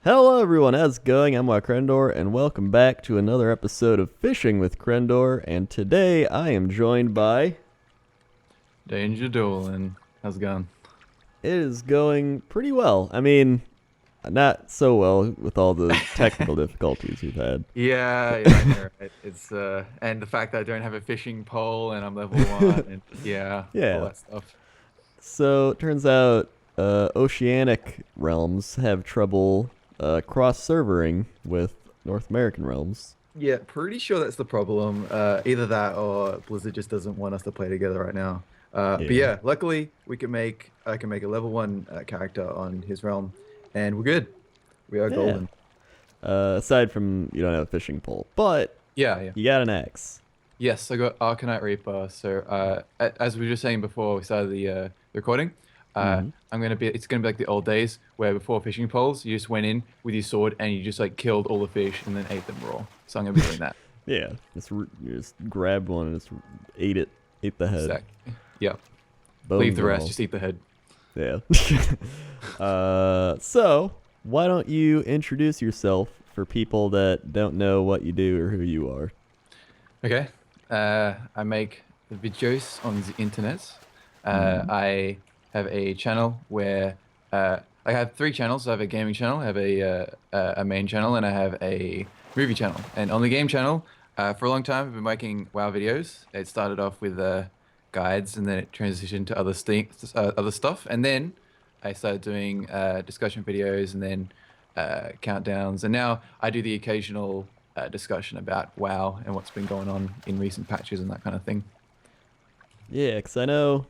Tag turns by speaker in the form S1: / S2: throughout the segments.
S1: Hello everyone, how's it going? I'm WoWcrendor, and welcome back to another episode of Fishing with Crendor, and today I am joined by...
S2: DangerDolan. How's it going?
S1: It is going pretty well. I mean, not so well with all the technical difficulties we've had.
S2: Yeah, I know, right? It's and the fact that I don't have a fishing pole and I'm level one and yeah, all
S1: Yeah,
S2: that stuff.
S1: so it turns out oceanic realms have trouble cross-servering with North American realms.
S2: Yeah, pretty sure that's the problem. Either that or Blizzard just doesn't want us to play together right now. But
S1: Yeah,
S2: yeah, luckily I can make a level one character on his realm, and we're good. We are
S1: yeah.
S2: golden.
S1: Aside from you don't have a fishing pole, but
S2: Yeah, yeah.
S1: you got an axe.
S2: Yes, I got Arcanite Reaper. So, as we were just saying before we started the recording,
S1: Mm-hmm.
S2: it's gonna be like the old days where before fishing poles, you just went in with your sword and you just like killed all the fish and then ate them raw. So I'm gonna be doing that.
S1: Yeah, you just grabbed one and just ate the head.
S2: Exactly. Yeah.
S1: Bones
S2: Leave the
S1: and
S2: rest.
S1: all.
S2: Just eat the head.
S1: Yeah. So why don't you introduce yourself for people that don't know what you do or who you are?
S2: Okay. I make videos on the internet.
S1: Mm-hmm.
S2: I have a channel where I have three channels. I have a gaming channel, I have a main channel, and I have a movie channel. And on the game channel, for a long time, I've been making WoW videos. It started off with guides, and then it transitioned to other stuff. And then I started doing discussion videos, and then countdowns. And now I do the occasional discussion about WoW and what's been going on in recent patches and that kind of thing.
S1: Yeah, because I know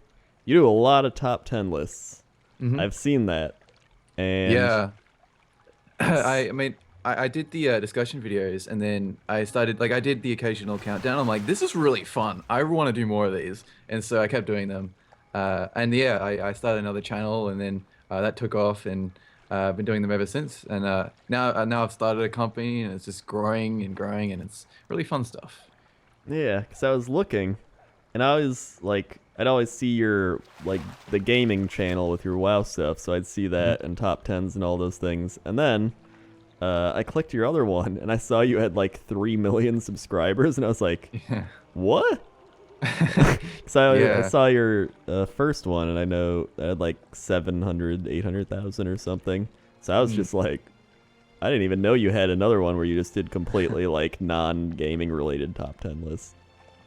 S1: you do a lot of top 10 lists.
S2: Hmm.
S1: I've seen that. And
S2: Yeah.
S1: it's,
S2: I did the discussion videos and then I started, like, I did the occasional countdown. I'm like, this is really fun. I want to do more of these. And so I kept doing them. And yeah, I started another channel and then that took off and I've been doing them ever since. And now I've started a company and it's just growing and growing and it's really fun stuff.
S1: yeah, because I was looking, and I was like, I'd always see your, like, the gaming channel with your WoW stuff, so I'd see
S2: Mhm.
S1: that and top 10s and all those things. And then I clicked your other one, and I saw you had like 3 million subscribers, and I was like,
S2: Yeah.
S1: what? So I
S2: Yeah.
S1: saw your first one, and I know that had like 700, 800,000 or something. So I was
S2: Mm.
S1: just like, I didn't even know you had another one where you just did completely like non-gaming related top 10 lists.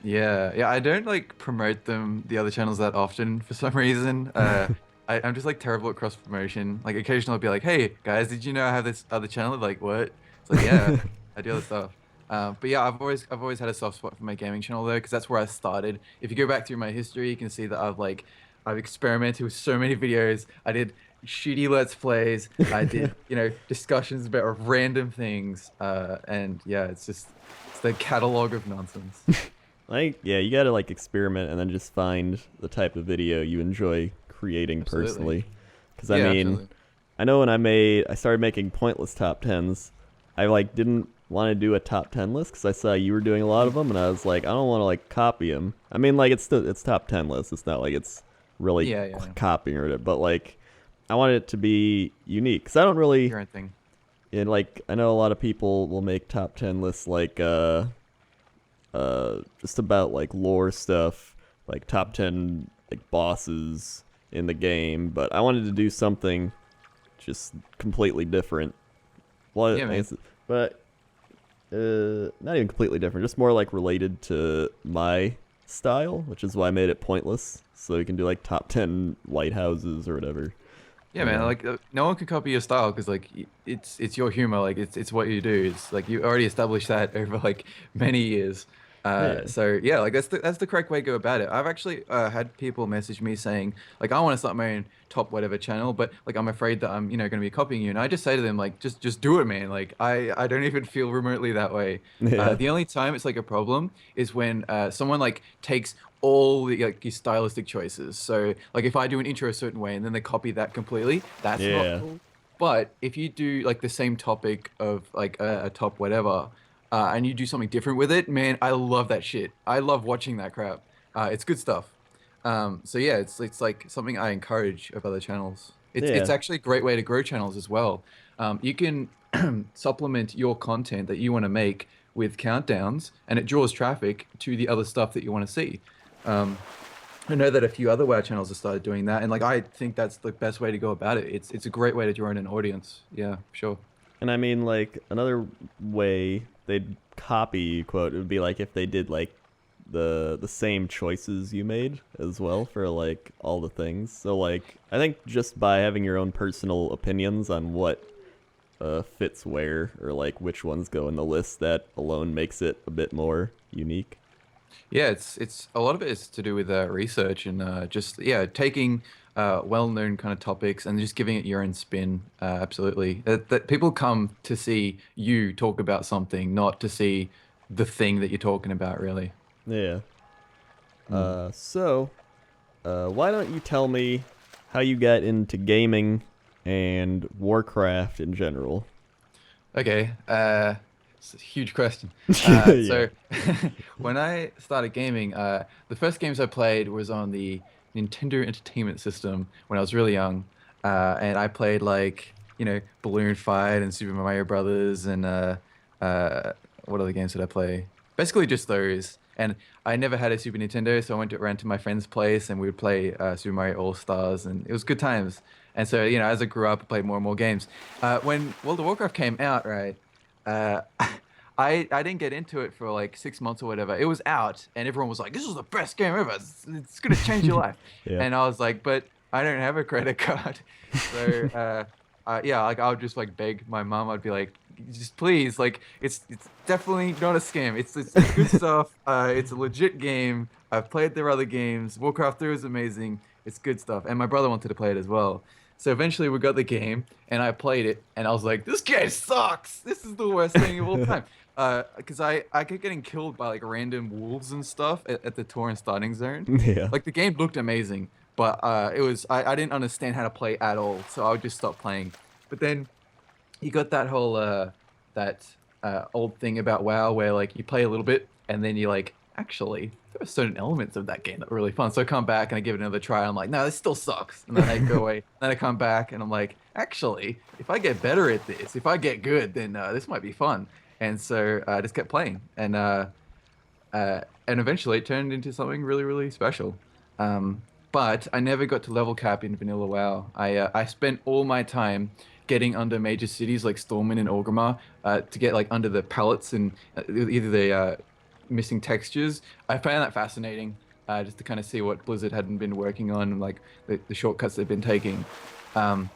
S2: Yeah, yeah, I don't like promote the other channels that often for some reason. I'm just like terrible at cross promotion. Like occasionally I'll be like, "Hey guys, did you know I have this other channel?" Like, what? It's like, yeah, I do other stuff. But yeah, I've always had a soft spot for my gaming channel though, because that's where I started. If you go back through my history, you can see that I've experimented with so many videos. I did shitty let's plays. I did discussions about random things. And yeah, it's the catalog of nonsense.
S1: Like, yeah, you gotta like experiment and then just find the type of video you enjoy creating
S2: Absolutely.
S1: personally. Because I
S2: Yeah,
S1: mean,
S2: absolutely.
S1: I know when I started making pointless top 10s, I like didn't want to do a top 10 list because I saw you were doing a lot of them, and I was like, I don't want to like copy them. I mean, like it's top 10 list. It's not like it's really
S2: Yeah, yeah.
S1: copying it, but like I wanted it to be unique because I don't really,
S2: Your own thing.
S1: and like I know a lot of people will make top 10 lists like just about like lore stuff, like top 10 like bosses in the game, but I wanted to do something just completely different. Well,
S2: Yeah,
S1: I
S2: man.
S1: guess, but not even completely different, just more like related to my style, which is why I made it pointless. So you can do like top 10 lighthouses or whatever.
S2: Yeah,
S1: You
S2: man.
S1: know.
S2: Like no one can copy your style because like it's your humor. Like it's what you do. It's like you already established that over like many years.
S1: Yeah.
S2: So yeah, like that's the correct way to go about it. I've actually had people message me saying like I want to start my own top whatever channel, but like I'm afraid that I'm going to be copying you. And I just say to them like just do it, man. Like I don't even feel remotely that way.
S1: Yeah.
S2: The only time it's like a problem is when someone like takes all the like your stylistic choices. So like if I do an intro a certain way and then they copy that completely, that's not
S1: Yeah.
S2: cool. But if you do like the same topic of like a top whatever, and you do something different with it, man, I love that shit. I love watching that crap. It's good stuff. So yeah, it's like something I encourage of other channels. It's
S1: Yeah.
S2: actually a great way to grow channels as well. You can supplement your content that you want to make with countdowns, and it draws traffic to the other stuff that you want to see. Um, I know that a few other WoW channels have started doing that, and like I think that's the best way to go about it. It's a great way to draw in an audience. Yeah, sure.
S1: And I mean, like, another way they'd copy, quote, it would be like if they did, like, the same choices you made as well for, like, all the things. So, like, I think just by having your own personal opinions on what fits where, or, like, which ones go in the list, that alone makes it a bit more unique.
S2: Yeah, it's a lot of it is to do with research and just yeah taking well-known kind of topics and just giving it your own spin. Absolutely, that people come to see you talk about something, not to see the thing that you're talking about, really.
S1: Yeah.
S2: Mm.
S1: Why don't you tell me how you got into gaming and Warcraft in general?
S2: Okay, it's a huge question.
S1: Yeah.
S2: So when I started gaming, the first games I played was on the Nintendo Entertainment System when I was really young, and I played like Balloon Fight and Super Mario Brothers and uh, what other games did I play? Basically just those. And I never had a Super Nintendo, so I went around to my friend's place and we would play Super Mario All Stars, and it was good times. And so, as I grew up, I played more and more games. When World of Warcraft came out, right, uh, I didn't get into it for like 6 months or whatever. It was out, and everyone was like, "This is the best game ever. It's gonna change your life."
S1: Yeah.
S2: And I was like, "But I don't have a credit card." So, yeah, like I would just like beg my mom. I'd be like, "Just please, like it's definitely not a scam. It's good stuff. It's a legit game. I've played their other games. Warcraft 3 is amazing. It's good stuff." And my brother wanted to play it as well. So eventually we got the game, and I played it, and I was like, "This game sucks. This is the worst thing of all time." Because I kept getting killed by like random wolves and stuff at the Tauren starting zone.
S1: Yeah.
S2: Like the game looked amazing, but I didn't understand how to play at all, so I would just stop playing. But then you got that whole that old thing about WoW where like you play a little bit and then you're like, actually, there are certain elements of that game that were really fun. So I come back and I give it another try. I'm like, no, this still sucks. And then I go away. Then I come back and I'm like, actually, if I get better at this, if I get good, then this might be fun. And so I just kept playing, and eventually it turned into something really, really special. But I never got to level cap in Vanilla WoW. I spent all my time getting under major cities like Stormwind and Orgrimmar to get like under the palettes and either the missing textures. I found that fascinating, just to kind of see what Blizzard hadn't been working on and like the shortcuts they've been taking. Um,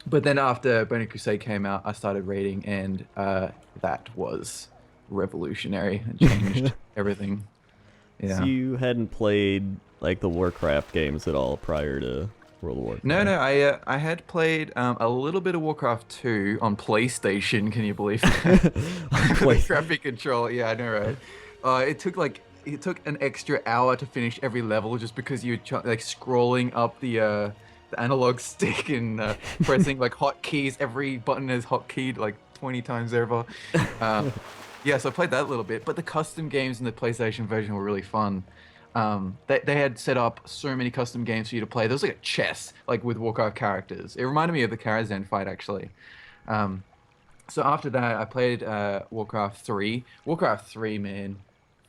S2: but then after Burning Crusade came out, I started raiding, and that was revolutionary and changed everything.
S1: So
S2: Yeah.
S1: you hadn't played like the Warcraft games at all prior to World of
S2: No,
S1: Warcraft?
S2: no, I had played a little bit of Warcraft 2 on PlayStation. Can you believe that? The
S1: Play-
S2: graphic control. Yeah, I know, right? It took an extra hour to finish every level just because you were like scrolling up the analog stick and pressing like hotkeys. Every button is hotkeyed like 20 times over. Um, yeah, so I played that a little bit, but the custom games in the PlayStation version were really fun. They had set up so many custom games for you to play. There was like a chess, like with Warcraft characters. It reminded me of the Karazhan fight, actually. Um, so after that, I played Warcraft 3. Warcraft 3, man,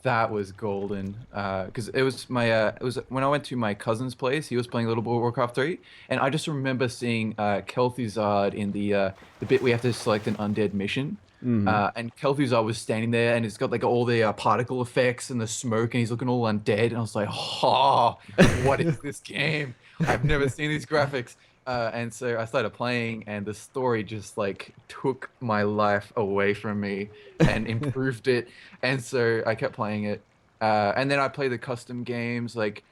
S2: that was golden. Because it was when I went to my cousin's place. He was playing a little bit of Warcraft 3, and I just remember seeing Kel'Thuzad in the bit we have to select an undead mission.
S1: Mhm.
S2: And Kel'Thuzad was standing there, and it's got like all the particle effects and the smoke, and he's looking all undead. And I was like, "Oh, what is this game? I've never seen these graphics." And so I started playing, and the story just like took my life away from me and improved it. And so I kept playing it. And then I played the custom games. Like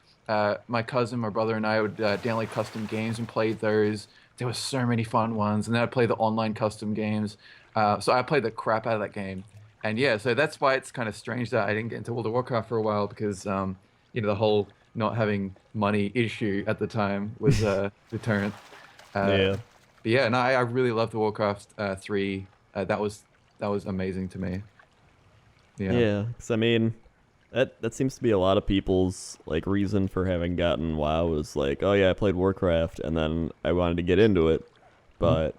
S2: my cousin, my brother, and I would download custom games and play those. There were so many fun ones. And then I'd play the online custom games. So I played the crap out of that game. And yeah, so that's why it's kind of strange that I didn't get into World of Warcraft for a while because, the whole not having money issue at the time was a deterrent. Uh,
S1: Yeah.
S2: but yeah, no, I really loved the Warcraft 3. That was amazing to me. Yeah.
S1: Yeah. 'Cause I mean, That seems to be a lot of people's like reason for having gotten WoW was like, oh yeah, I played Warcraft and then I wanted to get into it,
S2: Mhm.
S1: but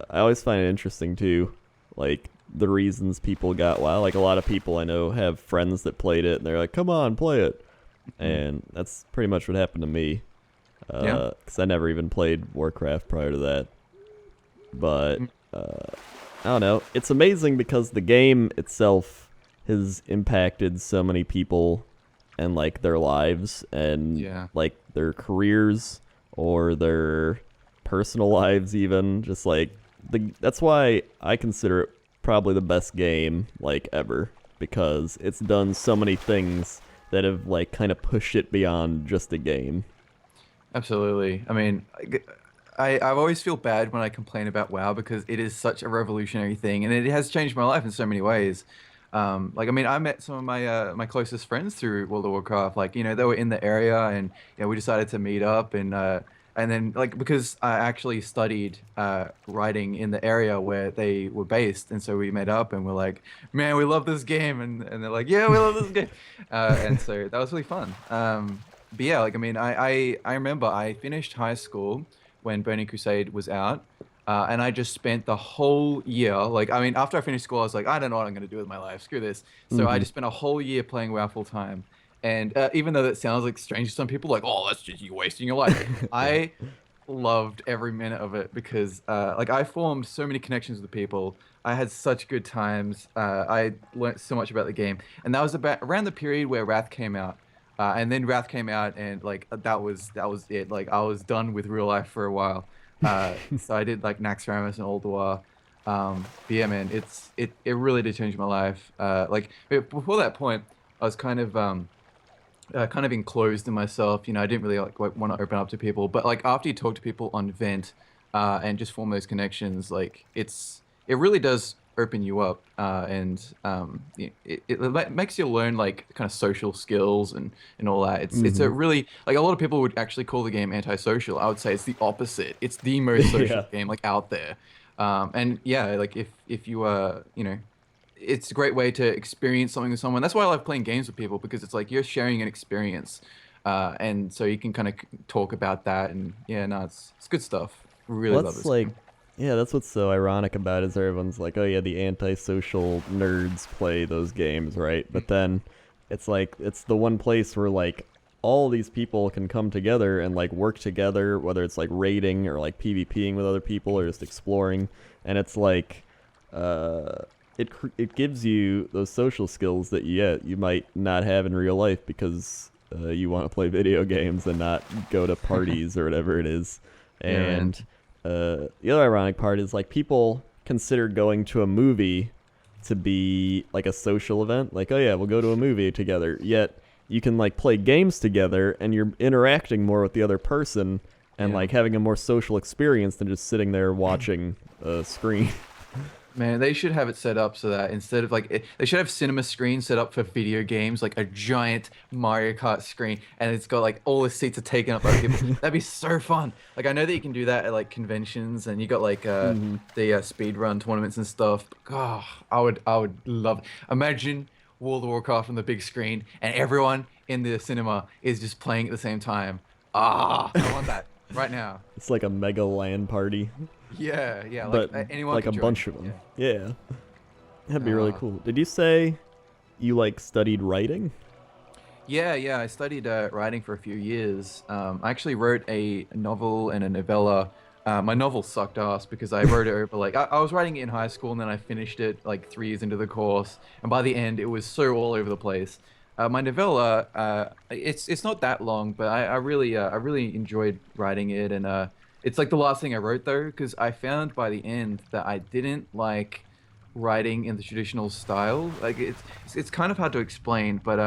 S1: I always find it interesting too, like the reasons people got WoW. Like a lot of people I know have friends that played it and they're like, come on, play it,
S2: Mhm.
S1: and that's pretty much what happened to me.
S2: Yeah.
S1: Because I never even played Warcraft prior to that, but
S2: Mm.
S1: I don't know. It's amazing because the game itself has impacted so many people and like their lives and
S2: Yeah.
S1: like their careers or their personal lives even just like that's why I consider it probably the best game like ever because it's done so many things that have like kind of pushed it beyond just a game.
S2: Absolutely. I mean, I've always feel bad when I complain about WoW because it is such a revolutionary thing, and it has changed my life in so many ways. Like, I mean, I met some of my closest friends through World of Warcraft. Like, they were in the area, and we decided to meet up, and then like because I actually studied writing in the area where they were based, and so we met up, and we're like, man, we love this game, and they're like, yeah, we love this game, and so that was really fun. But yeah, like I mean, I remember I finished high school when Burning Crusade was out, and I just spent the whole year. Like I mean, after I finished school, I was like, I don't know what I'm gonna do with my life. Screw this. So I
S1: Hmm.
S2: just spent a whole year playing WoW full time. And even though that sounds like strange to some people, like, oh, that's just you wasting your life.
S1: Yeah.
S2: I loved every minute of it because like I formed so many connections with people. I had such good times. I learned so much about the game, and that was about around the period where Wrath came out. And then Wrath came out, and like that was it. Like I was done with real life for a while. So I did like Naxxramas and Ulduar. But yeah, man, it really did change my life. Like before that point, I was kind of enclosed in myself. I didn't really like want to open up to people. But like after you talk to people on Vent, and just form those connections, like it really does open you up, and it makes you learn like kind of social skills and all that. It's a
S1: Hmm.
S2: really like a lot of people would actually call the game antisocial. I would say it's the opposite. It's the most social
S1: Yeah.
S2: game like out there. And yeah, like if you it's a great way to experience something with someone. That's why I love playing games with people because it's like you're sharing an experience, and so you can kind of talk about that. And yeah, no, it's good stuff. Really
S1: Well,
S2: love
S1: that's
S2: this
S1: like,
S2: game.
S1: yeah, that's what's so ironic about it is everyone's like, oh yeah, the antisocial nerds play those games, right? But then it's like it's the one place where like all these people can come together and like work together, whether it's like raiding or like PvPing with other people or just exploring, and it's like, uh, it gives you those social skills that you might not have in real life because you want to play video games and not go to parties or whatever it is,
S2: Yeah, man.
S1: and the other ironic part is like people consider going to a movie to be like a social event. Like, oh yeah, we'll go to a movie together. Yet you can like play games together and you're interacting more with the other person and
S2: Yeah.
S1: like having a more social experience than just sitting there watching a screen.
S2: Man, they should have it set up so that instead of like they should have cinema screens set up for video games, like a giant Mario Kart screen, and it's got like all the seats are taken up by people. That'd be so fun. Like I know that you can do that at like conventions, and you got like
S1: Hmm.
S2: the speed run tournaments and stuff. Oh, I would love it. Imagine World of Warcraft on the big screen, and everyone in the cinema is just playing at the same time. Ah, I want that right now.
S1: It's like a mega LAN party,
S2: Yeah, yeah, like
S1: but
S2: anyone
S1: like
S2: could
S1: a
S2: join.
S1: bunch of them.
S2: Yeah.
S1: Yeah, that'd be really
S2: Ah.
S1: cool. Did you say you like studied writing?
S2: Yeah, yeah, I studied writing for a few years. I actually wrote a novel and a novella. My novel sucked ass because I wrote it over like I was writing it in high school and then I finished it like 3 years into the course, and by the end it was so all over the place. My novella, it's not that long, but I really enjoyed writing it, and it's like the last thing I wrote though, because I found by the end that I didn't like writing in the traditional style. Like it's kind of hard to explain, but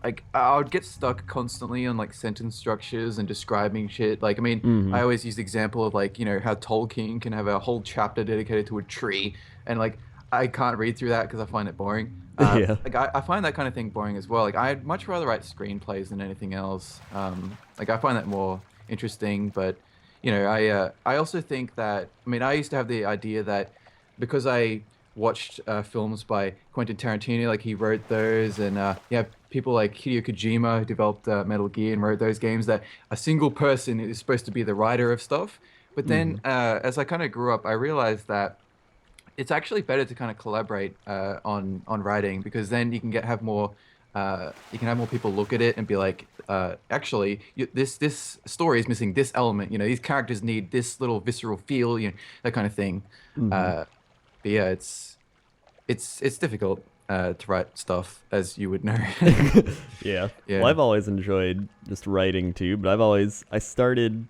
S2: like I would get stuck constantly on like sentence structures and describing shit. Like I mean,
S1: Mm-hmm.
S2: I always use the example of like how Tolkien can have a whole chapter dedicated to a tree, and like I can't read through that because I find it boring.
S1: Yeah.
S2: Like I find that kind of thing boring as well. Like I'd much rather write screenplays than anything else. Like I find that more interesting. But I also think that I mean I used to have the idea that because I watched films by Quentin Tarantino, like he wrote those, and yeah, people like Hideo Kojima who developed Metal Gear and wrote those games. That a single person is supposed to be the writer of stuff. But then, as I kind of grew up, I realized that it's actually better to kind of collaborate on writing, because then you can have more you can have more people look at it and be like, actually, this story is missing this element. These characters need this little visceral feel, that kind of thing.
S1: Mm-hmm.
S2: But yeah, it's difficult to write stuff, as you would know.
S1: Yeah.
S2: Yeah.
S1: Well, I've always enjoyed just writing too, but I started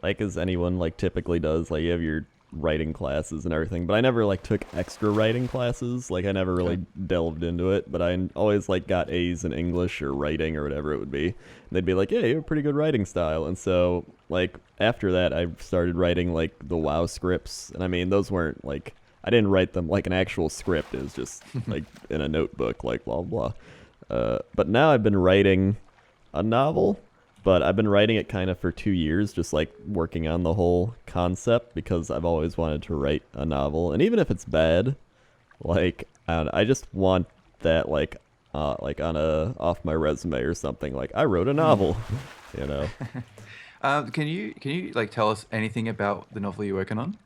S1: like as anyone like typically does, like you have your writing classes and everything, but I never like took extra writing classes. Like I never really delved into it, but I always like got A's in English or writing or whatever it would be. And they'd be like, "Yeah, you have a pretty good writing style." And so like after that, I started writing like the WoW scripts, and I mean those weren't like I didn't write them like an actual script. It was just like in a notebook, like blah blah. But now I've been writing a novel, but I've been writing it kind of for 2 years, just like working on the whole concept, because I've always wanted to write a novel. And even if it's bad, like I just want that like on a off my resume or something, like I wrote a novel, you know.
S2: Can you like tell us anything about the novel you're working on?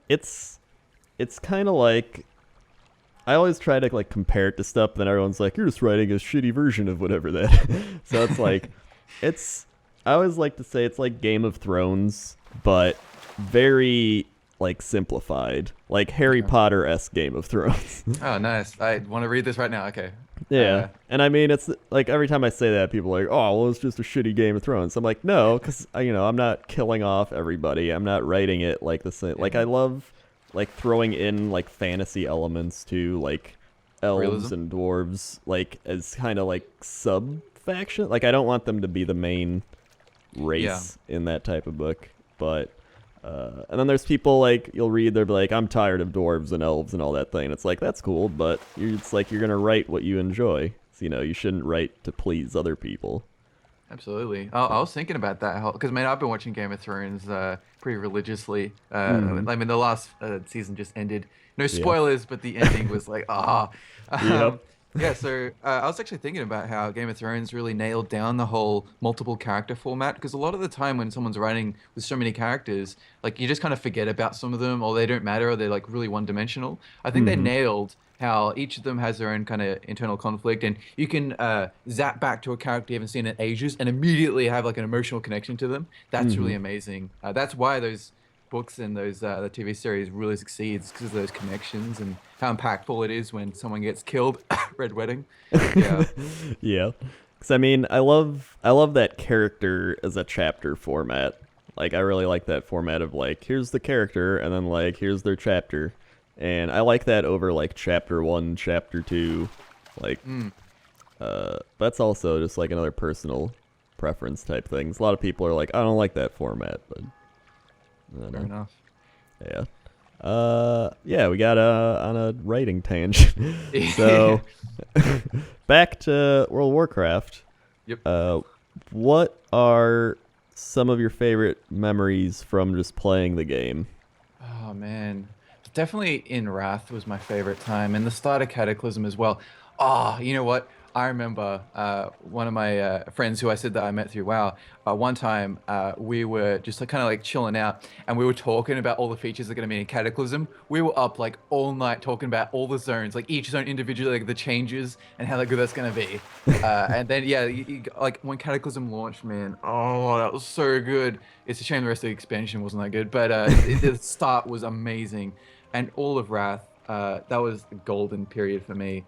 S1: It's kind of like I always try to like compare it to stuff, but then everyone's like, "You're just writing a shitty version of whatever that." So it's like, I always like to say it's like Game of Thrones, but very like simplified, like Harry Potter-esque Game of Thrones.
S2: Oh, nice. I want to read this right now. Okay.
S1: Yeah, and I mean it's like every time I say that, people are like, "Oh, well, it's just a shitty Game of Thrones." I'm like, no, because I'm not killing off everybody. I'm not writing it like the same. Like I love like throwing in like fantasy elements to like elves
S2: Realism?
S1: and dwarves, like as kind of like sub faction. Like I don't want them to be the main race in that type of book, but and then there's people like you'll read, they'll be like, "I'm tired of dwarves and elves and all that thing." It's like that's cool, but it's like you're gonna write what you enjoy. So, you shouldn't write to please other people.
S2: Absolutely. I was thinking about that because, man, I've been watching Game of Thrones pretty religiously. I mean, the last season just ended. No
S1: Yeah.
S2: spoilers, but the ending was like, ah.
S1: Yep.
S2: Yeah, so I was actually thinking about how Game of Thrones really nailed down the whole multiple character format, because a lot of the time when someone's writing with so many characters, like you just kind of forget about some of them, or they don't matter, or they're like really one-dimensional. I think they nailed how each of them has their own kind of internal conflict, and you can zap back to a character you haven't seen in ages and immediately have like an emotional connection to them. That's really amazing. That's why those books and those the TV series really succeeds, because of those connections and how impactful it is when someone gets killed. Red Wedding. Yeah.
S1: Yeah. Because I mean, I love that character as a chapter format. Like I really like that format of like, here's the character and then like here's their chapter. And I like that over like chapter 1, chapter 2. Like that's also just like another personal preference type things. A lot of people are like, I don't like that format, but I don't
S2: Fair
S1: know.
S2: enough.
S1: Yeah. Yeah, we got on a writing tangent. So back to World of Warcraft.
S2: Yep.
S1: What are some of your favorite memories from just playing the game?
S2: Oh man, definitely in Wrath was my favorite time, and the start of Cataclysm as well. Oh, you know what? I remember one of my friends who I said that I met through WoW. One time we were just like kind of like chilling out, and we were talking about all the features that are going to be in Cataclysm. We were up like all night talking about all the zones, like each zone individually, like the changes and how good that's going to be. And then yeah, like when Cataclysm launched, man, oh that was so good. It's a shame the rest of the expansion wasn't that good, but the start was amazing, and all of Wrath, that was the golden period for me.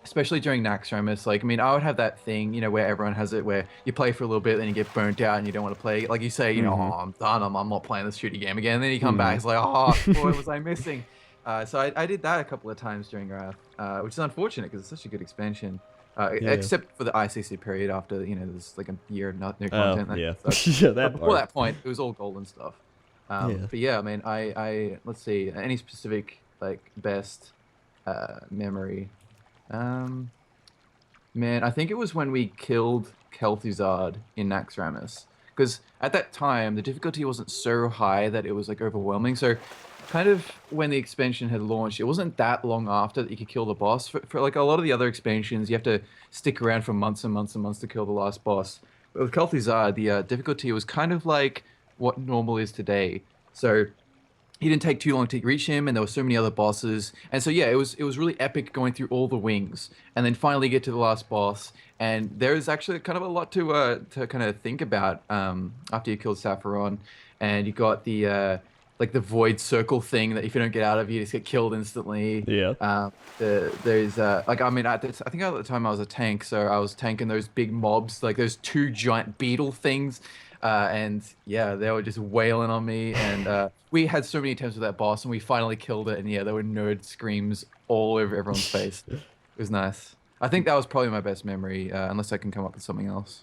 S2: Especially during Naxxramas, like, I mean, I would have that thing, where everyone has it, where you play for a little bit, then you get burnt out and you don't want to play. Like you say, oh, I'm done, I'm not playing this shooty game again. And then you come back, it's like, oh, what was I missing? So I did that a couple of times during Wrath, which is unfortunate because it's such a good expansion. Except for the ICC period after, there's like a year of no content.
S1: Yeah.
S2: So,
S1: Yeah, that
S2: before
S1: part.
S2: that point, it was all golden stuff.
S1: Yeah.
S2: But yeah, I mean, I let's see, any specific, like, best memory. Man, I think it was when we killed Kel'Thuzad in Naxxramas, because at that time the difficulty wasn't so high that it was like overwhelming. So kind of when the expansion had launched, it wasn't that long after that you could kill the boss. For like a lot of the other expansions, you have to stick around for months and months and months to kill the last boss. But with Kel'Thuzad, the difficulty was kind of like what normal is today. So he didn't take too long to reach him, and there were so many other bosses. And so yeah, it was really epic going through all the wings, and then finally get to the last boss. And there's actually kind of a lot to kind of think about after you killed Sapphiron, and you got the like the void circle thing that if you don't get out of, you just get killed instantly.
S1: Yeah.
S2: There's like I mean I think at the time I was a tank, so I was tanking those big mobs, like those two giant beetle things. And yeah, they were just wailing on me, and we had so many attempts with that boss, and we finally killed it. And yeah, there were nerd screams all over everyone's face. It was nice. I think that was probably my best memory, unless I can come up with something else.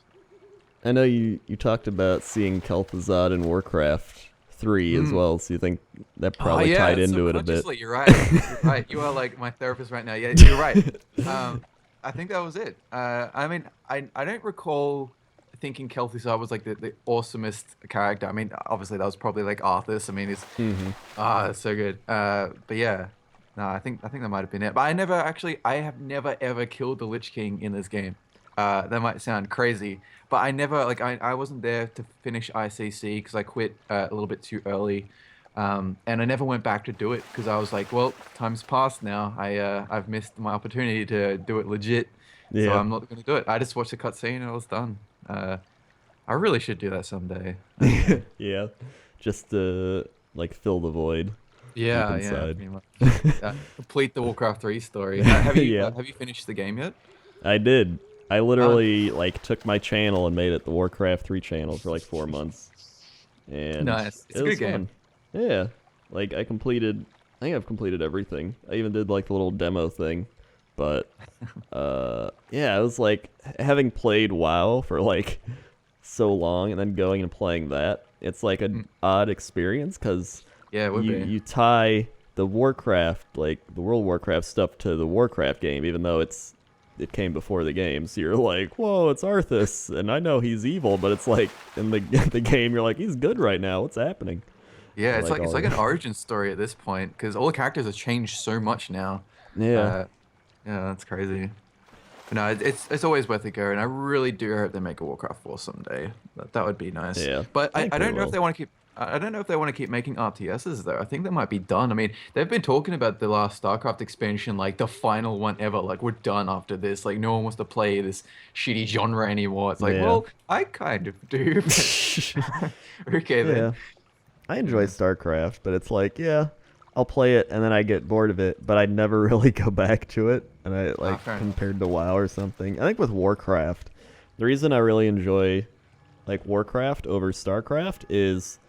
S1: I know you talked about seeing Kel'Thuzad in Warcraft 3 as well, so you think that probably tied into it a bit.
S2: You're right. You're right. You are like my therapist right now. Yeah, you're right. I think that was it. I mean, I don't recall thinking Kel'Thuzad was like the awesomest character. I mean, obviously that was probably like Arthas. I mean, it's it's so good. But yeah, no, I think that might have been it. But I have never ever killed the Lich King in this game. That might sound crazy, but I never I wasn't there to finish ICC because I quit a little bit too early. And I never went back to do it because I was like, well, time's passed now. I've missed my opportunity to do it legit.
S1: Yeah.
S2: So I'm not going to do it. I just watched the cutscene and I was done. I really should do that someday.
S1: Yeah, just to like fill the void.
S2: Yeah,
S1: deep inside.
S2: pretty much. Complete the Warcraft 3 story. Have you finished the game yet?
S1: I did. I literally like took my channel and made it the Warcraft 3 channel for like 4 months. And
S2: nice. It's
S1: it
S2: a
S1: was
S2: good game.
S1: fun. Yeah. Like I think I've completed everything. I even did like the little demo thing. But yeah, it was like having played WoW for like so long and then going and playing that. It's like an odd experience because
S2: Yeah, it would be.
S1: you tie the Warcraft, like the World of Warcraft stuff to the Warcraft game, even though it came before the game. So you're like, whoa, it's Arthas, and I know he's evil, but it's like in the game, you're like, he's good right now. What's happening?
S2: Yeah, it's
S1: all
S2: like
S1: that.
S2: an origin story at this point because all the characters have changed so much now.
S1: Yeah.
S2: Yeah, that's crazy. But no, it's always worth a go, and I really do hope they make a Warcraft 4 someday. That would be nice.
S1: Yeah,
S2: But
S1: I
S2: I
S1: think
S2: don't
S1: they
S2: know if
S1: will.
S2: they want to keep. I don't know if they want to keep making RTSs though. I think they might be done. I mean, they've been talking about the last StarCraft expansion, like the final one ever. Like we're done after this. Like no one wants to play this shitty genre anymore. It's like,
S1: Yeah.
S2: well, I kind of do. But okay then.
S1: Yeah. I enjoy StarCraft, but it's like, yeah, I'll play it and then I get bored of it, but I never really go back to it. And I like
S2: fair enough.
S1: compared to WoW or something. I think with Warcraft, the reason I really enjoy like Warcraft over StarCraft is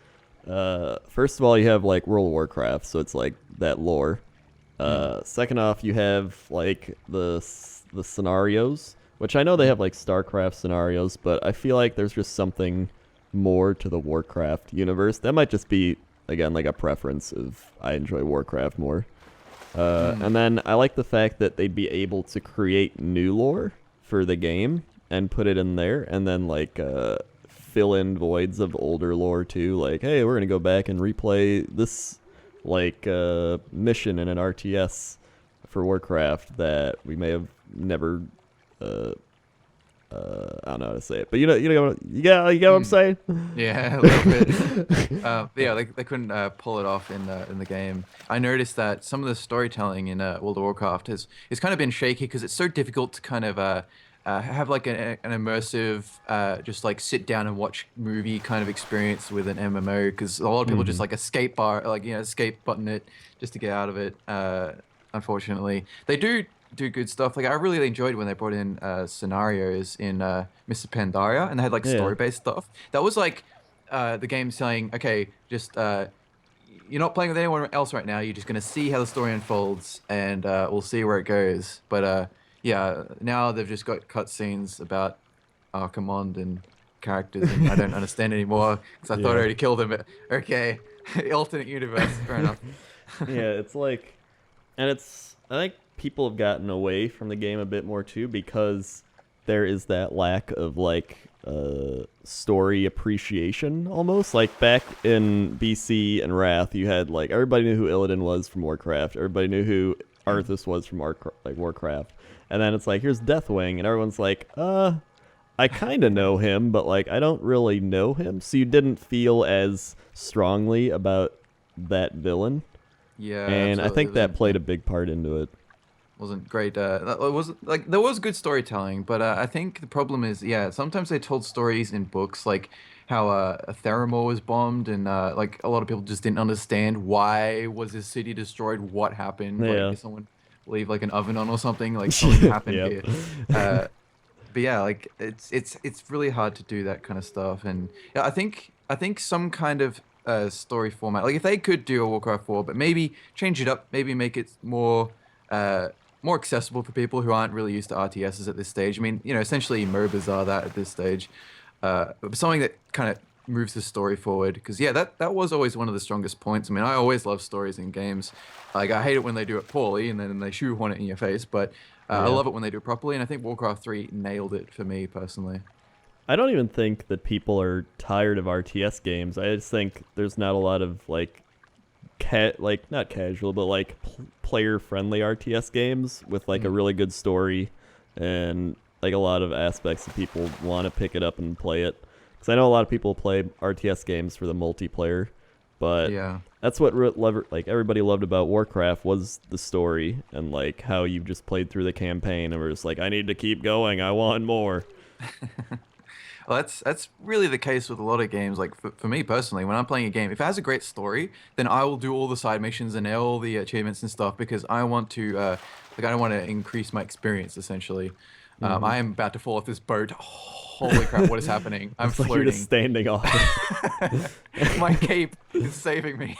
S1: first of all, you have like World of Warcraft, so it's like that lore. Second off, you have like the scenarios, which I know they have like StarCraft scenarios, but I feel like there's just something more to the Warcraft universe. That might just be again like a preference of I enjoy Warcraft more. And then I like the fact that they'd be able to create new lore for the game and put it in there, and then like fill in voids of older lore too. Like, hey, we're gonna go back and replay this like mission in an RTS for Warcraft that we may have never. I don't know how to say it, but you get what I'm saying.
S2: Yeah, a little bit. Yeah, they couldn't pull it off in the game. I noticed that some of the storytelling in World of Warcraft has kind of been shaky because it's so difficult to kind of have like an immersive, just like sit down and watch movie kind of experience with an MMO because a lot of people just like escape button it just to get out of it. Unfortunately, they do good stuff. Like I really enjoyed when they brought in scenarios in Mr. Pandaria, and they had like
S1: Yeah.
S2: story-based stuff. That was like the game saying, okay, just you're not playing with anyone else right now. You're just gonna see how the story unfolds, and we'll see where it goes. But yeah, now they've just got cutscenes about Archimonde and characters, and I don't understand anymore because I thought I
S1: Yeah.
S2: already killed him. But okay, alternate universe, fair enough.
S1: Yeah, it's like, and I think people have gotten away from the game a bit more too because there is that lack of like story appreciation almost. Like back in BC and Wrath, you had like everybody knew who Illidan was from Warcraft. Everybody knew who Arthas was from Warcraft. And then it's like, here's Deathwing, and everyone's like, I kind of know him, but like I don't really know him. So you didn't feel as strongly about that villain.
S2: Yeah,
S1: and
S2: absolutely.
S1: I think that played a big part into it.
S2: Wasn't great. It wasn't like there was good storytelling, but I think the problem is, yeah, sometimes they told stories in books like how Theramore was bombed, and like a lot of people just didn't understand why was his city destroyed, what happened,
S1: Yeah.
S2: like did someone leave like an oven on or something, like something happened
S1: Yep.
S2: here. But yeah, like it's really hard to do that kind of stuff, and yeah, I think some kind of story format, like if they could do a Warcraft 4, but maybe change it up, maybe make it more accessible for people who aren't really used to RTSs at this stage. I mean, you know, essentially MOBAs are that at this stage. But something that kind of moves the story forward, because yeah, that was always one of the strongest points. I mean, I always love stories in games. Like I hate it when they do it poorly and then they shoehorn it in your face, but I love it when they do it properly, and I think Warcraft 3 nailed it for me personally.
S1: I don't even think that people are tired of RTS games. I just think there's not a lot of like not casual, but like player-friendly RTS games with like a really good story and like a lot of aspects that people want to pick it up and play it. Because I know a lot of people play RTS games for the multiplayer, but
S2: Yeah.
S1: that's what like everybody loved about Warcraft was the story and like how you just played through the campaign and were just like, I need to keep going, I want more.
S2: Well, that's really the case with a lot of games. Like for me personally, when I'm playing a game, if it has a great story, then I will do all the side missions and all the achievements and stuff because I want to, like, I want to increase my experience essentially. I am about to fall off this boat. Holy crap! What is happening? I'm
S1: It's like
S2: floating.
S1: you're just standing off.
S2: My cape is saving me.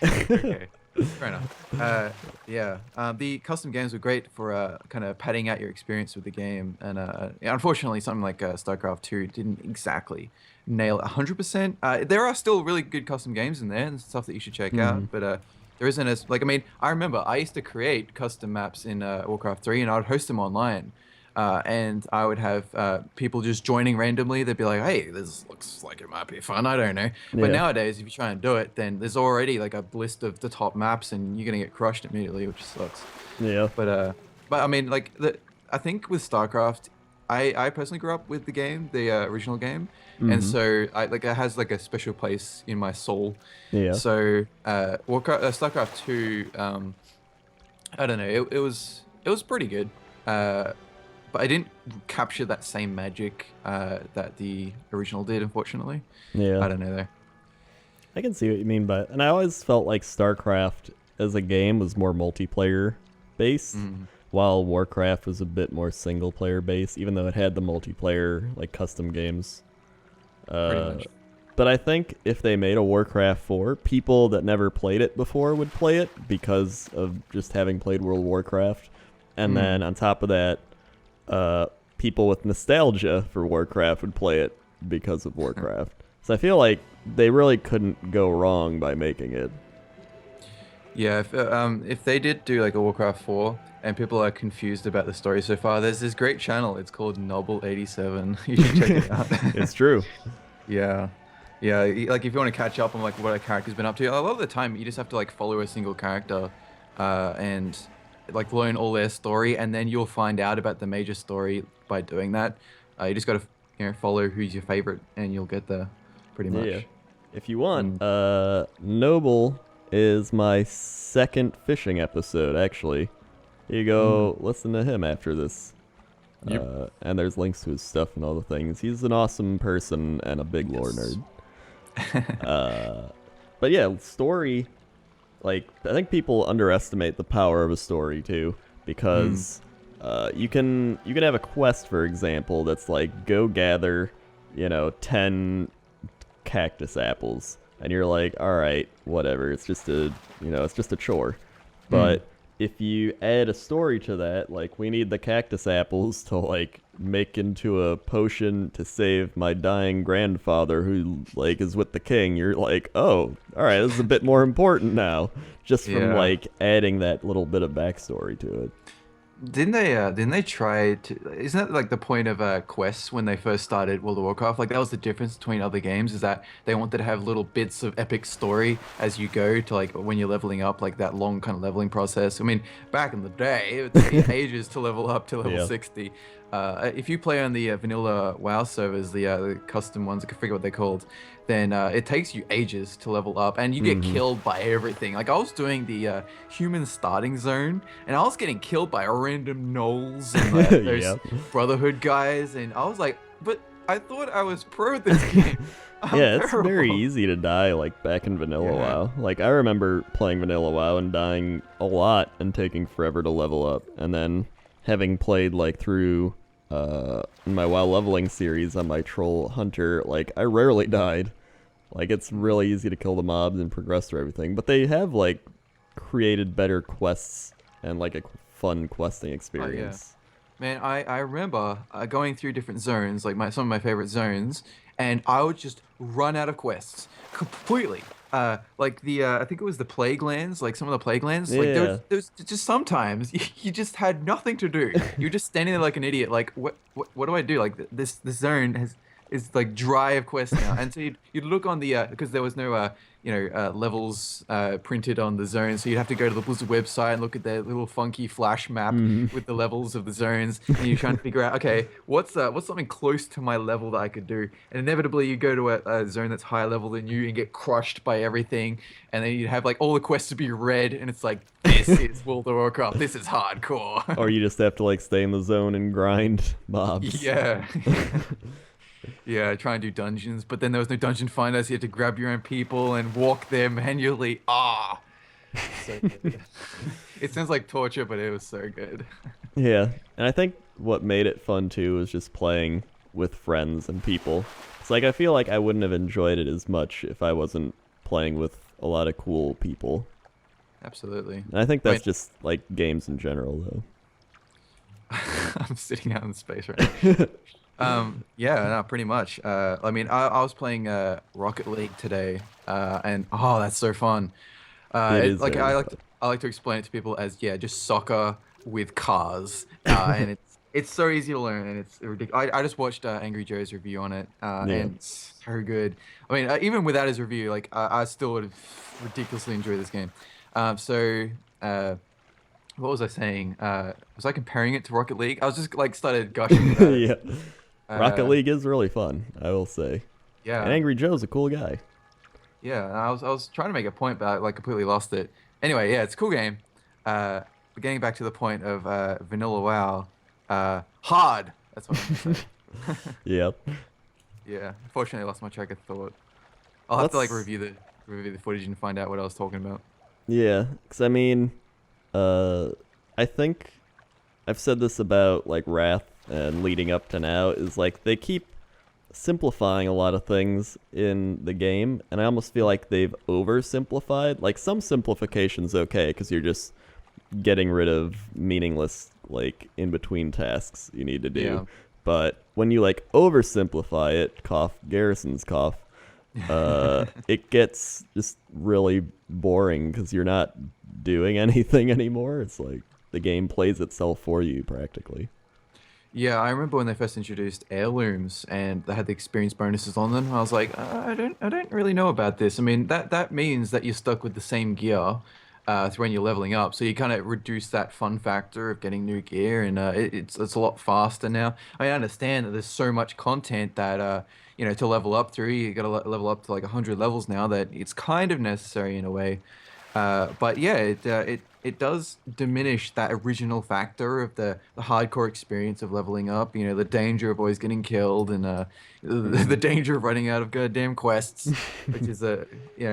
S2: Okay, fair enough. Yeah, the custom games were great for kind of padding out your experience with the game, and yeah, unfortunately, something like StarCraft 2 didn't exactly nail it 100%. There are still really good custom games in there and stuff that you should check out, but there isn't as like, I mean, I remember I used to create custom maps in Warcraft 3, and I would host them online. And I would have people just joining randomly. They'd be like, hey, this looks like it might be fun. I don't know. But nowadays, if you try and do it, then there's already like a list of the top maps and you're going to get crushed immediately, which sucks.
S1: Yeah.
S2: But I mean, like, I think with StarCraft, I personally grew up with the game, the original game. And so it has like a special place in my soul.
S1: Yeah.
S2: So StarCraft 2, I don't know, it was pretty good. But I didn't capture that same magic that the original did, unfortunately.
S1: Yeah.
S2: I don't know though.
S1: I can see what you mean, and I always felt like StarCraft as a game was more multiplayer based, while Warcraft was a bit more single player based, even though it had the multiplayer like custom games.
S2: Pretty much.
S1: But I think if they made a Warcraft 4, people that never played it before would play it because of just having played World of Warcraft. And then on top of that, people with nostalgia for Warcraft would play it because of Warcraft. So I feel like they really couldn't go wrong by making it.
S2: Yeah, if they did do like a Warcraft 4 and people are confused about the story so far, there's this great channel. It's called Noble87. You should check it out.
S1: It's true.
S2: Yeah. Yeah, like if you want to catch up on like what a character's been up to, a lot of the time you just have to like follow a single character and like learn all their story, and then you'll find out about the major story by doing that. You just got to follow who's your favorite and you'll get there pretty much.
S1: Yeah. If you want, Noble is my second fishing episode, actually. Here you go, listen to him after this.
S2: Yep.
S1: And there's links to his stuff and all the things. He's an awesome person and a big lore nerd. But yeah, story, like, I think people underestimate the power of a story too, because you can have a quest, for example, that's like, go gather, 10 cactus apples, and you're like, all right, whatever, it's just a chore. But if you add a story to that, like, we need the cactus apples to like make into a potion to save my dying grandfather who like is with the king, you're like, oh, all right, this is a bit more important now, just from like adding that little bit of backstory to it.
S2: Didn't they try to? Isn't that like the point of quests when they first started World of Warcraft? Like that was the difference between other games is that they wanted to have little bits of epic story as you go to like when you're leveling up, like that long kind of leveling process. I mean, back in the day, it would take you ages to level up to level
S1: Yeah.
S2: 60. If you play on the vanilla WoW servers, the custom ones, I can forget what they're called, then it takes you ages to level up, and you get
S1: Hmm.
S2: killed by everything. Like I was doing the human starting zone, and I was getting killed by random gnolls and those
S1: Yeah.
S2: Brotherhood guys, and I was like, but I thought I was pro at this game. I'm
S1: Yeah, it's very
S2: terrible.
S1: easy to die like back in vanilla
S2: Yeah.
S1: WoW. Like I remember playing vanilla WoW and dying a lot and taking forever to level up. And then having played like through in my WoW leveling series on my troll hunter, like I rarely died. Like it's really easy to kill the mobs and progress through everything. But they have like created better quests and like a fun questing
S2: Oh yeah.
S1: experience.
S2: Man, I remember going through different zones, like some of my favorite zones, and I would just run out of quests completely. Like the I think it was the plague lands, like some of the plague lands, like
S1: Yeah.
S2: there's just sometimes you just had nothing to do. You're just standing there like an idiot. Like what do I do? Like this zone has is like dry of quests now, and so you'd look on the because there was no levels printed on the zone, so you'd have to go to the Blizzard website and look at their little funky flash map
S1: Hmm.
S2: with the levels of the zones, and you're trying to figure out, okay, what's something close to my level that I could do, and inevitably you go to a zone that's higher level than you and get crushed by everything, and then you have like all the quests to be read, and it's like this is World of Warcraft, this is
S1: Or
S2: hardcore.
S1: you just have to like stay in the zone and grind mobs.
S2: Yeah. Yeah, try and do dungeons, but then there was no dungeon finder, so you had to grab your own people and walk there manually. Ah, so good. It sounds like torture, but it was so good.
S1: Yeah, and I think what made it fun too was just playing with friends and people. It's like I feel like I wouldn't have enjoyed it as much if I wasn't playing with a lot of cool people.
S2: Absolutely.
S1: And I think
S2: I
S1: that's
S2: mean,
S1: just like games in general, though.
S2: I'm sitting out in space right now. Yeah, no, pretty much. I mean, I was playing Rocket League today, and oh, that's so fun.
S1: It is
S2: Like
S1: very fun.
S2: I like to explain it to people as yeah, just soccer with cars, and it's so easy to learn, and it's ridiculous. I just watched Angry Joe's review on it,
S1: Yeah.
S2: and it's so good. I mean, even without his review, like I still would have ridiculously enjoyed this game. So. What was I saying? Was I comparing it to Rocket League? I was just like started gushing about it.
S1: Yeah. Rocket
S2: Uh,
S1: League is really fun, I will say. And
S2: yeah,
S1: Angry Joe's a cool guy.
S2: yeah. And I was trying to make a point, but I like completely lost it. Anyway, yeah, it's a cool game. But getting back to the point of Vanilla WoW, hard. That's what I'm gonna say.
S1: Yep.
S2: Yeah. Unfortunately, I lost my track of thought. I'll have to like
S1: Let's.
S2: review the footage and find out what I was talking about.
S1: Yeah, because I mean, uh, I think I've said this about like Wrath and leading up to now is like they keep simplifying a lot of things in the game, and I almost feel like they've oversimplified. Like some simplification's okay because you're just getting rid of meaningless like in between tasks you need to do.
S2: Yeah.
S1: But when you like oversimplify it, cough, Garrison's cough, it gets just really boring because you're not doing anything anymore. It's like the game plays itself for you practically.
S2: Yeah, I remember when they first introduced heirlooms and they had the experience bonuses on them. I was like, I don't really know about this. I mean, that means that you're stuck with the same gear when you're leveling up. So you kind of reduce that fun factor of getting new gear, and it's a lot faster now. I mean, I understand that there's so much content that to level up through, you got to level up to like 100 levels now that it's kind of necessary in a way. But yeah, it does diminish that original factor of the hardcore experience of leveling up. You know, the danger of always getting killed and the
S1: Hmm.
S2: danger of running out of goddamn quests, which is a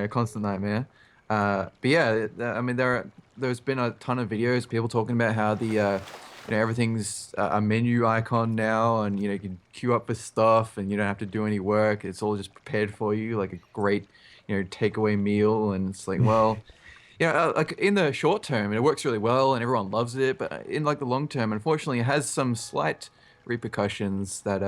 S2: constant nightmare. But yeah, I mean there's been a ton of videos people talking about how the everything's a menu icon now, and you can queue up for stuff, and you don't have to do any work. It's all just prepared for you, like a great takeaway meal, and it's like well. Yeah, like in the short term, it works really well and everyone loves it. But in like the long term, unfortunately, it has some slight repercussions that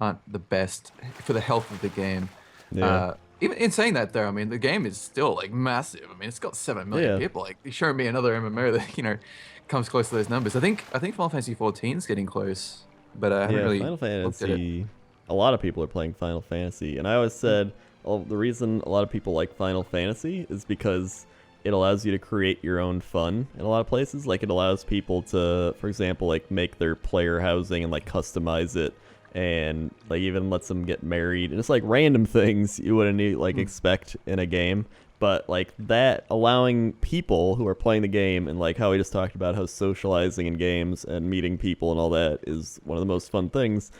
S2: aren't the best for the health of the game.
S1: Yeah.
S2: Even in saying that, though, I mean, the game is still like massive. I mean, it's got 7 million
S1: Yeah,
S2: people. Like, you show me another MMO that comes close to those numbers. I think Final Fantasy 14 is getting close, but I haven't
S1: yeah.
S2: really
S1: Final
S2: looked at it.
S1: Fantasy. A lot of people are playing Final Fantasy, and I always
S2: Mm,
S1: said, well, the reason a lot of people like Final Fantasy is because it allows you to create your own fun in a lot of places. Like it allows people to, for example, like make their player housing and like customize it, and like even lets them get married, and it's like random things you wouldn't like
S2: mm,
S1: expect in a game. But like that, allowing people who are playing the game, and like how we just talked about how socializing in games and meeting people and all that is one of the most fun things,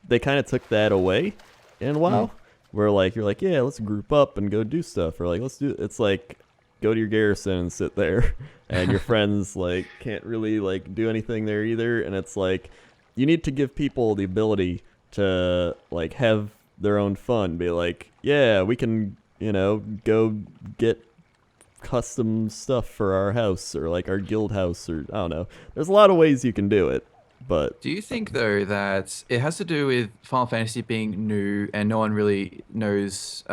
S1: they kind of took that away in
S2: mm.
S1: WoW. Where like you're like, yeah, let's group up and go do stuff, or like let's do. It's like go to your garrison and sit there, and your friends like can't really like do anything there either, and it's like you need to give people the ability to like have their own fun, be like, yeah, we can, go get custom stuff for our house or like our guild house, or I don't know. There's a lot of ways you can do it, but
S2: Do you think though that it has to do with Final Fantasy being new and no one really knows,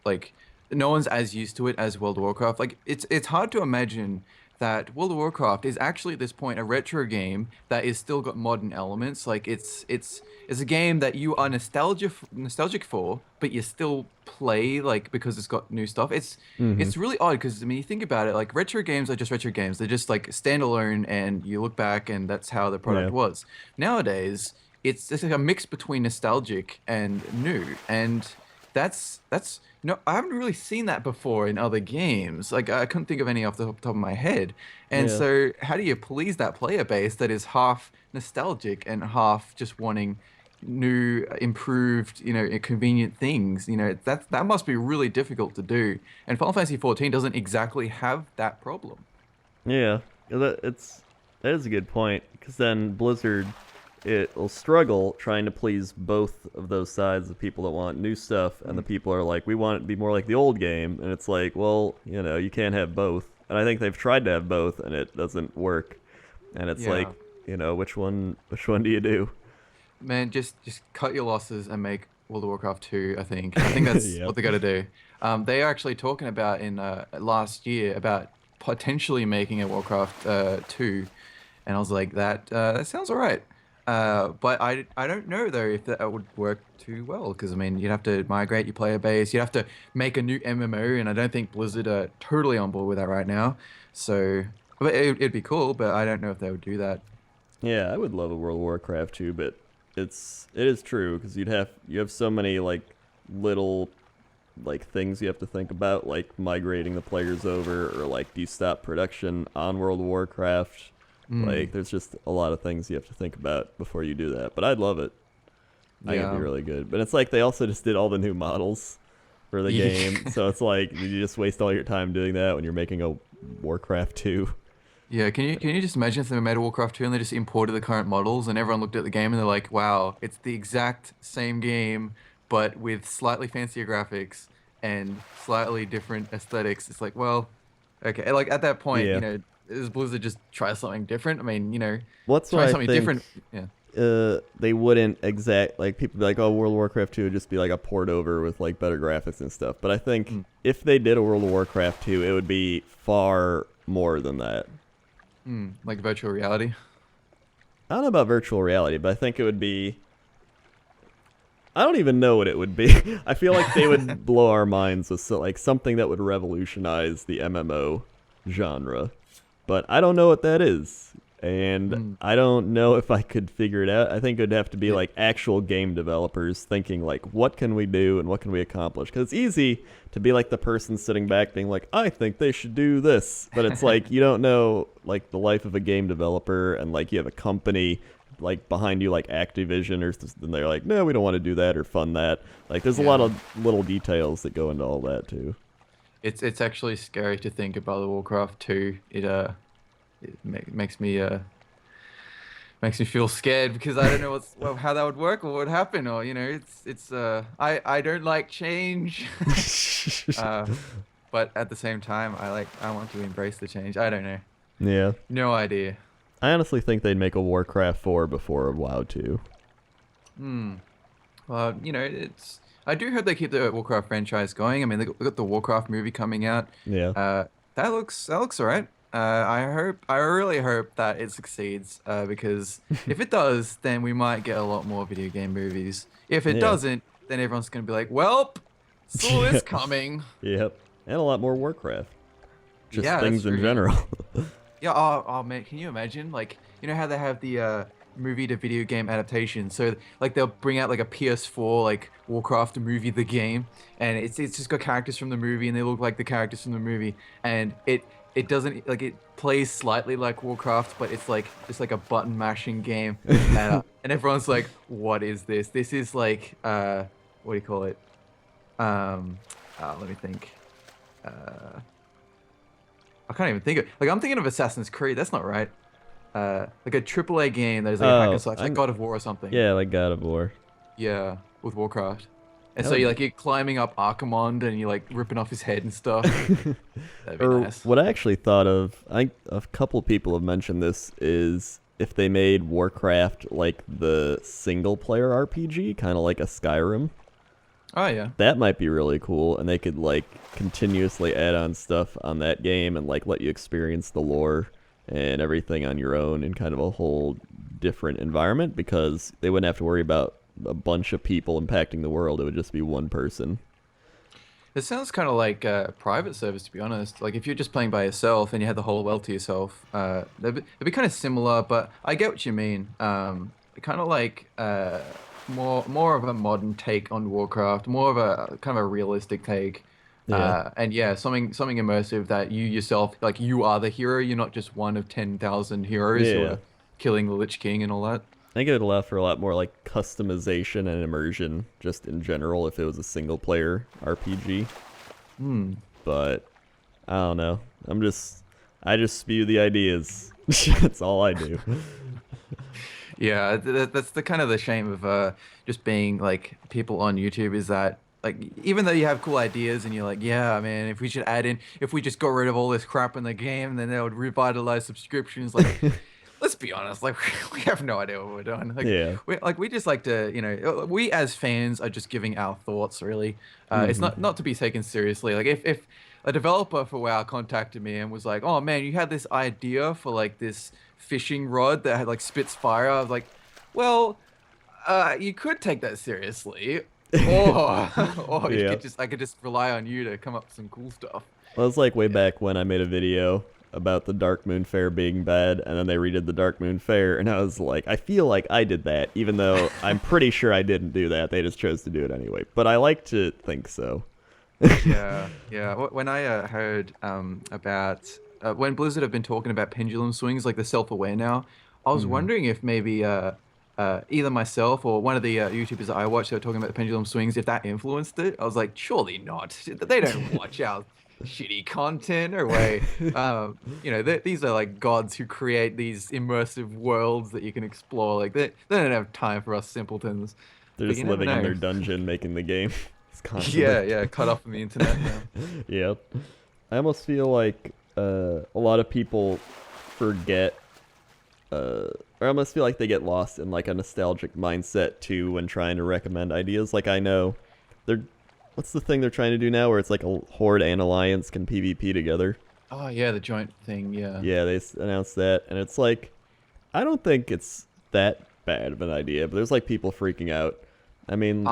S2: like no one's as used to it as World of Warcraft? Like it's hard to imagine that World of Warcraft is actually at this point a retro game that is still got modern elements. Like it's a game that you are nostalgic for, but you still play like because it's got new stuff.
S1: hmm
S2: It's really odd because I mean you think about it, like retro games are just retro games. They're just like standalone, and you look back and that's how the
S1: yeah,
S2: product was. Nowadays, it's like a mix between nostalgic and new, and that's no, I haven't really seen that before in other games. Like I couldn't think of any off the top of my head. And
S1: yeah.
S2: so, how do you please that player base that is half nostalgic and half just wanting new, improved, convenient things? That must be really difficult to do. And Final Fantasy 14 doesn't exactly have that problem.
S1: Yeah, that is a good point, because then Blizzard, it will struggle trying to please both of those sides, the people that want new stuff and the
S2: Mm.
S1: people are like, we want it to be more like the old game, and it's like, well, you can't have both. And I think they've tried to have both and it doesn't work. And it's like,
S2: Yeah.
S1: which one do you do?
S2: Man, just cut your losses and make World of Warcraft 2, I think. I think that's
S1: Yep.
S2: what they got to do. They are actually talking about in last year about potentially making a Warcraft 2, and I was like, that sounds all right. But I don't know though if that would work too well, because I mean you'd have to migrate your player base, you'd have to make a new MMO, and I don't think Blizzard are totally on board with that right now. So, but it'd be cool, but I don't know if they would do that.
S1: Yeah, I would love a World of Warcraft too, but it is true, because you have so many like little like things you have to think about, like migrating the players over, or like do you stop production on World of Warcraft?
S2: Mm,
S1: Like there's just a lot of things you have to think about before you do that. But I'd love it. I think it'd be
S2: yeah.
S1: really good. But it's like they also just did all the new models for the
S2: Yeah.
S1: game, so it's like you just waste all your time doing that when you're making a Warcraft 2.
S2: Yeah, can you just imagine if they made a Warcraft 2 and they just imported the current models and everyone looked at the game and they're like, wow, it's the exact same game, but with slightly fancier graphics and slightly different aesthetics. It's like, well, okay. Like at that point,
S1: Yeah.
S2: does Blizzard just try something different? I mean,
S1: Well, that's
S2: try
S1: why I
S2: something
S1: think
S2: different. Yeah.
S1: they wouldn't like people be like, oh, World of Warcraft 2 would just be like a port over with like better graphics and stuff. But I think
S2: Mm,
S1: if they did a World of Warcraft 2, it would be far more than that.
S2: like virtual reality.
S1: I don't know about virtual reality, but I think it would be. I don't even know what it would be. I feel like they would blow our minds with like something that would revolutionize the MMO genre, but I don't know what that is, and
S2: Mm,
S1: I don't know if I could figure it out. I think it'd have to be
S2: yeah.
S1: like actual game developers thinking like, what can we do and what can we accomplish? Because it's easy to be like the person sitting back being like, I think they should do this, but it's like you don't know like the life of a game developer, and like you have a company like behind you like Activision, or then they're like, no, we don't want to do that or fund that. Like there's a lot
S2: Yeah.
S1: of little details that go into all that too.
S2: It's actually scary to think about the Warcraft 2. It makes me feel scared because I don't know how that would work or what would happen, or I don't like change. uh but at the same time I want to embrace the change. I don't know.
S1: Yeah,
S2: No idea.
S1: I honestly think they'd make a Warcraft 4 before WoW 2.
S2: Hmm. Well, it's I do hope they keep the Warcraft franchise going. I mean, they got the Warcraft movie coming out.
S1: Yeah.
S2: That looks alright. I really hope that it succeeds. Because if it does, then we might get a lot more video game movies. If it
S1: Yeah.
S2: doesn't, then everyone's gonna be like, "Welp, saw this coming."
S1: Yep. And a lot more Warcraft. Just
S2: Yeah, that's
S1: things in
S2: true.
S1: general.
S2: Yeah, oh man, can you imagine? Like, you know how they have the movie to video game adaptation? So like they'll bring out like a PS4 like Warcraft movie the game, and it's just got characters from the movie and they look like the characters from the movie, and it doesn't like it plays slightly like Warcraft, but it's like a button mashing game, and everyone's like, "What is this? This is like what do you call it? Let me think. I can't even think of like I'm thinking of Assassin's Creed. That's not right. Like a AAA game that is like a hack and slash, like God of War or something.
S1: Yeah, like God of War.
S2: Yeah, with Warcraft. And
S1: That
S2: so
S1: would
S2: you're climbing up Archimonde and you're like ripping off his head and stuff. That'd be
S1: Or
S2: nice.
S1: what I actually thought of, a couple people have mentioned this, is if they made Warcraft like the single player RPG, kind of like a Skyrim.
S2: Oh yeah.
S1: That might be really cool, and they could like continuously add on stuff on that game and like let you experience the lore and everything on your own in kind of a whole different environment, because they wouldn't have to worry about a bunch of people impacting the world. It would just be one person.
S2: It sounds kind of like a private service, to be honest. Like if you're just playing by yourself and you had the whole world to yourself, it'd be kind of similar. But I get what you mean. Kind of like more of a modern take on Warcraft, more of a kind of a realistic take.
S1: Yeah.
S2: And yeah, something immersive that you yourself, like you are the hero. You're not just one of 10,000 heroes who
S1: Yeah.
S2: are killing the Lich King and all that.
S1: I think it would allow for a lot more like customization and immersion just in general if it was a single player RPG.
S2: Hmm.
S1: But I don't know. I just spew the ideas. That's all I do.
S2: Yeah, that's the kind of the shame of just being like people on YouTube is that like even though you have cool ideas and you're like, yeah, man, if we just got rid of all this crap in the game, then that would revitalize subscriptions. Like, let's be honest, like we have no idea what we're doing. Like,
S1: Yeah.
S2: we just like to, we as fans are just giving our thoughts. Really, it's not to be taken seriously. Like if a developer for WoW contacted me and was like, oh man, you had this idea for like this fishing rod that had like spits fire. I was like, well, you could take that seriously, or
S1: Yeah.
S2: I could just rely on you to come up with some cool stuff.
S1: Well, it's like way back when I made a video about the Dark Moon Fair being bad, and then they redid the Dark Moon Fair, and I was like, I feel like I did that, even though I'm pretty sure I didn't do that. They just chose to do it anyway. But I like to think so.
S2: Yeah. When I heard about when Blizzard have been talking about pendulum swings, like the self-aware now, I was wondering if maybe either myself or one of the YouTubers that I watch that were talking about the pendulum swings, if that influenced it. I was like, surely not. They don't watch our shitty content or way. These are like gods who create these immersive worlds that you can explore. Like they don't have time for us simpletons.
S1: They're
S2: But
S1: just
S2: you never
S1: living in
S2: know.
S1: their dungeon making the game. It's constantly.
S2: Yeah, cut off from the internet now.
S1: Yep. I almost feel like a lot of people forget, or I almost feel like they get lost in like a nostalgic mindset too when trying to recommend ideas. Like I know, what's the thing they're trying to do now where it's like a horde and alliance can PvP together?
S2: Oh yeah, the joint thing. Yeah.
S1: Yeah, they announced that, and it's like, I don't think it's that bad of an idea, but there's like people freaking out. I mean,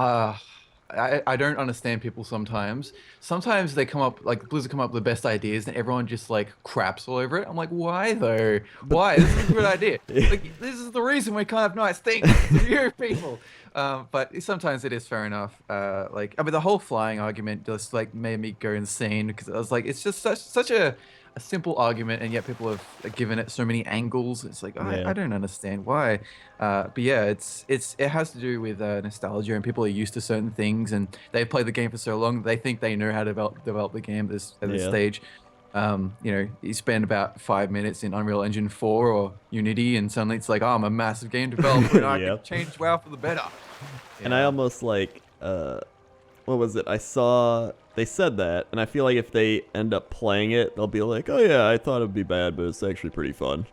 S2: I don't understand people sometimes. Sometimes they come up, like Blizzard come up with the best ideas and everyone just like craps all over it. I'm like, why though? Why? This is a good idea. Like, this is the reason we can't have nice things for you people. But sometimes it is fair enough. The whole flying argument just like made me go insane because I was like, it's just such a simple argument, and yet people have given it so many angles. It's like
S1: Yeah.
S2: I don't understand why. But yeah, it has to do with nostalgia, and people are used to certain things, and they've played the game for so long they think they know how to develop the game at this
S1: Yeah.
S2: stage. You spend about 5 minutes in Unreal Engine 4 or Unity, and suddenly it's like, oh, I'm a massive game developer, and I
S1: Yep.
S2: can change WoW for the better.
S1: And I almost like, what was it? They said that, and I feel like if they end up playing it, they'll be like, oh yeah, I thought it'd be bad, but it's actually pretty fun.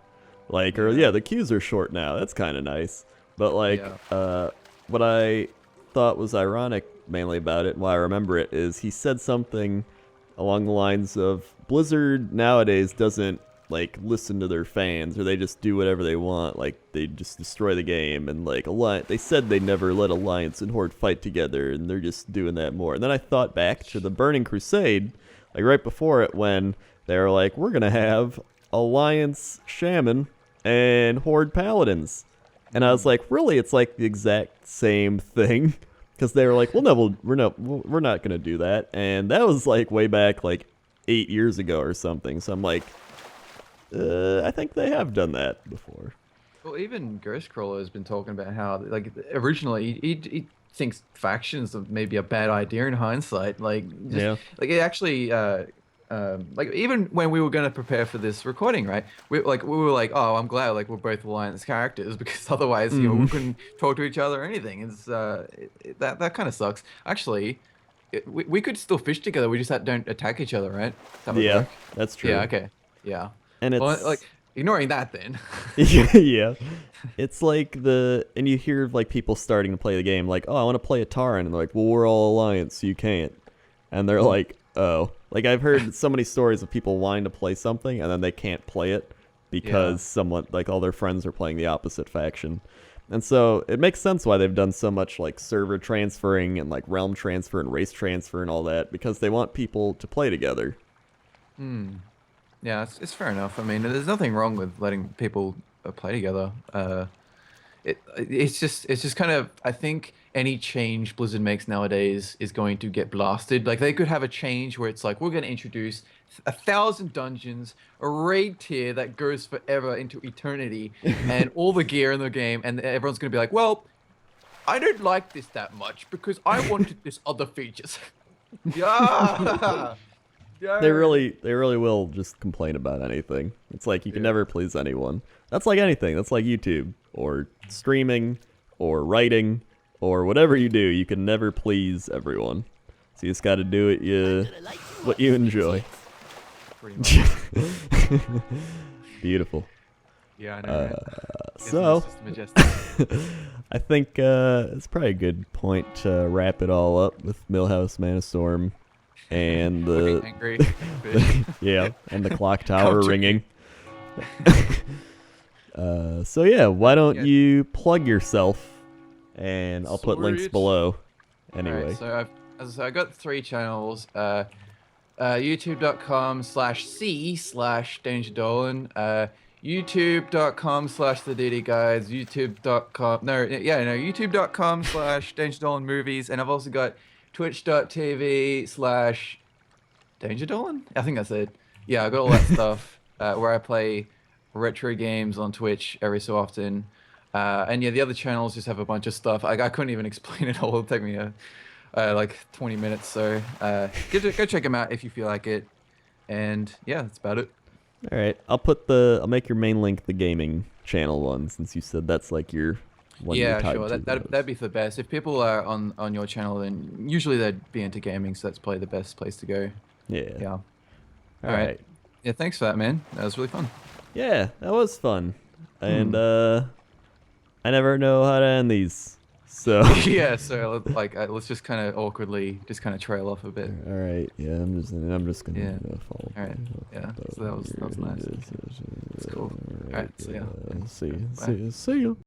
S1: Like, or yeah, the queues are short now. That's kind of nice. But like,
S2: Yeah.
S1: what I thought was ironic mainly about it, and why I remember it, is he said something along the lines of Blizzard nowadays doesn't like listen to their fans, or they just do whatever they want. Like they just destroy the game, and like they said they never let Alliance and Horde fight together, and they're just doing that more. And then I thought back to the Burning Crusade, like right before it, when they were like, we're gonna have Alliance Shaman and Horde Paladins, and I was like, really? It's like the exact same thing. Because they were like, well, no, we're not gonna do that, and that was like way back, like 8 years ago or something. So I'm like, I think they have done that before.
S2: Well, even Ghostcrawler has been talking about how, like, originally he thinks factions are maybe a bad idea in hindsight. Like, like it actually, like even when we were going to prepare for this recording, right? We were like, oh, I'm glad like we're both Alliance characters, because otherwise, you know, we couldn't talk to each other or anything. It's that kind of sucks. Actually, we could still fish together. We just don't attack each other, right?
S1: Yeah, that's true.
S2: Yeah. Okay. Yeah.
S1: And it's
S2: well, like ignoring that then.
S1: yeah. It's like and you hear like people starting to play the game like, oh, I want to play a Tauren, and they're like, well, we're all Alliance, so you can't. And they're like, oh. Like I've heard so many stories of people wanting to play something and then they can't play it because someone, like all their friends are playing the opposite faction. And so it makes sense why they've done so much like server transferring and like realm transfer and race transfer and all that, because they want people to play together.
S2: Yeah, it's fair enough. I mean, there's nothing wrong with letting people play together. It's just kind of, I think any change Blizzard makes nowadays is going to get blasted. Like they could have a change where it's like, we're going to introduce 1,000 dungeons, a raid tier that goes forever into eternity, and all the gear in the game, and everyone's going to be like, well, I don't like this that much because I wanted this other features. Yeah.
S1: They really will just complain about anything. It's like you can never please anyone. That's like anything. That's like YouTube or streaming or writing or whatever you do. You can never please everyone. So you just got to do what you enjoy.
S2: Pretty much.
S1: Beautiful.
S2: Yeah, I know.
S1: So I think it's probably a good point to wrap it all up with Millhouse Manastorm. And the
S2: angry
S1: yeah, and the clock tower ringing. So yeah, why don't you plug yourself, and I'll put links below. Anyway,
S2: right, so I got 3 channels. YouTube.com/c/DangerDolan. YouTube.com/TheDDGuides. YouTube.com/DangerDolan Movies, and I've also got Twitch.tv/DangerDolan? I think that's it. Yeah, I got all that stuff where I play retro games on Twitch every so often. And yeah, the other channels just have a bunch of stuff. I couldn't even explain it all. It'll take me like 20 minutes. So go check them out if you feel like it. And yeah, that's about it.
S1: All right, I'll make your main link the gaming channel one, since you said that's like your one.
S2: Yeah, sure. That'd be the best. If people are on your channel, then usually they'd be into gaming, so that's probably the best place to go. Yeah.
S1: All
S2: right. Yeah, thanks for that, man. That was really fun.
S1: Yeah, that was fun. And I never know how to end these. So
S2: yeah, so like let's just kind of awkwardly just kind of trail off a bit.
S1: All right. Yeah, I'm just gonna follow.
S2: All right. Yeah. So that was nice. That's cool. All right. See ya.
S1: See you.